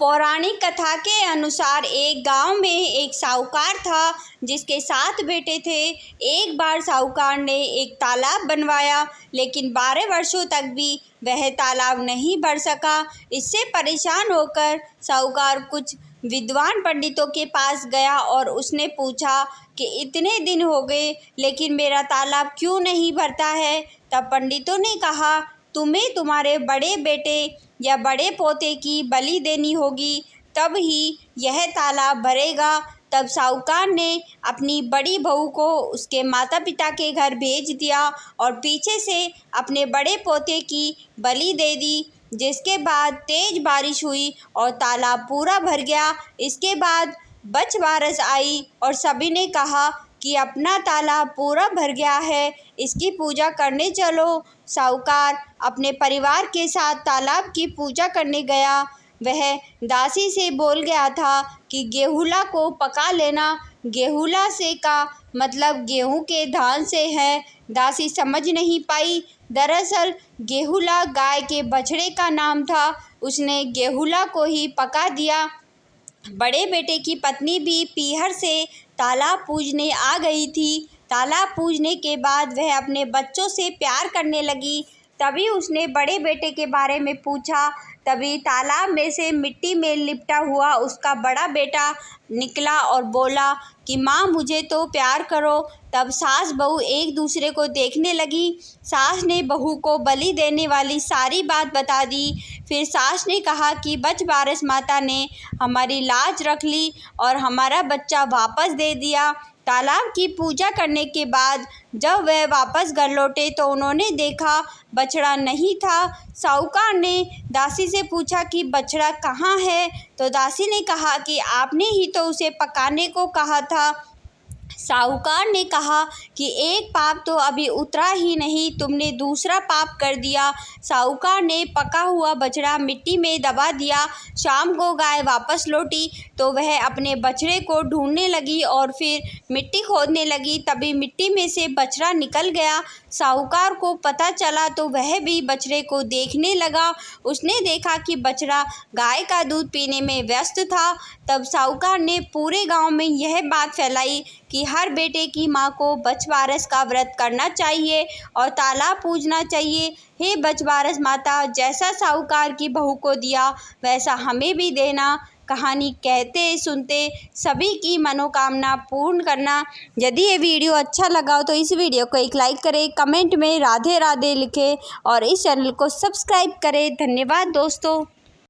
पौराणिक कथा के अनुसार एक गांव में एक साहूकार था जिसके 7 बेटे थे। एक बार साहूकार ने एक तालाब बनवाया, लेकिन 12 वर्षों तक भी वह तालाब नहीं भर सका। इससे परेशान होकर साहूकार कुछ विद्वान पंडितों के पास गया और उसने पूछा कि इतने दिन हो गए लेकिन मेरा तालाब क्यों नहीं भरता है। तब पंडितों ने कहा, तुम्हें तुम्हारे बड़े बेटे या बड़े पोते की बलि देनी होगी, तब ही यह तालाब भरेगा। तब साहूकार ने अपनी बड़ी बहू को उसके माता पिता के घर भेज दिया और पीछे से अपने बड़े पोते की बलि दे दी, जिसके बाद तेज बारिश हुई और तालाब पूरा भर गया। इसके बाद बच बारस आई और सभी ने कहा कि अपना तालाब पूरा भर गया है, इसकी पूजा करने चलो। साहूकार अपने परिवार के साथ तालाब की पूजा करने गया। वह दासी से बोल गया था कि गेहूला को पका लेना। गेहूला से का मतलब गेहूं के धान से है। दासी समझ नहीं पाई। दरअसल गेहूला गाय के बछड़े का नाम था। उसने गेहूला को ही पका दिया। बड़े बेटे की पत्नी भी पीहर से तालाब पूजने आ गई थी। तालाब पूजने के बाद वह अपने बच्चों से प्यार करने लगी। तभी उसने बड़े बेटे के बारे में पूछा। तभी तालाब में से मिट्टी में लिपटा हुआ उसका बड़ा बेटा निकला और बोला कि माँ, मुझे तो प्यार करो। तब सास बहू एक दूसरे को देखने लगी। सास ने बहू को बलि देने वाली सारी बात बता दी। फिर सास ने कहा कि बच बारस माता ने हमारी लाज रख ली और हमारा बच्चा वापस दे दिया। तालाब की पूजा करने के बाद जब वह वापस घर लौटे तो उन्होंने देखा बछड़ा नहीं था। साहूकार ने दासी से पूछा कि बछड़ा कहाँ है, तो दासी ने कहा कि आपने ही तो उसे पकाने को कहा था। साहूकार ने कहा कि एक पाप तो अभी उतरा ही नहीं, तुमने दूसरा पाप कर दिया। साहूकार ने पका हुआ बछड़ा मिट्टी में दबा दिया। शाम को गाय वापस लौटी तो वह अपने बछड़े को ढूंढने लगी और फिर मिट्टी खोदने लगी। तभी मिट्टी में से बछड़ा निकल गया। साहूकार को पता चला तो वह भी बछड़े को देखने लगा। उसने देखा कि बछड़ा गाय का दूध पीने में व्यस्त था। तब साहूकार ने पूरे गांव में यह बात फैलाई कि हर बेटे की माँ को बचबारस का व्रत करना चाहिए और तालाब पूजना चाहिए। हे बचबारस माता, जैसा साहूकार की बहू को दिया वैसा हमें भी देना। कहानी कहते सुनते सभी की मनोकामना पूर्ण करना। यदि ये वीडियो अच्छा लगा हो तो इस वीडियो को एक लाइक करें, कमेंट में राधे राधे लिखें और इस चैनल को सब्सक्राइब करें। धन्यवाद दोस्तों।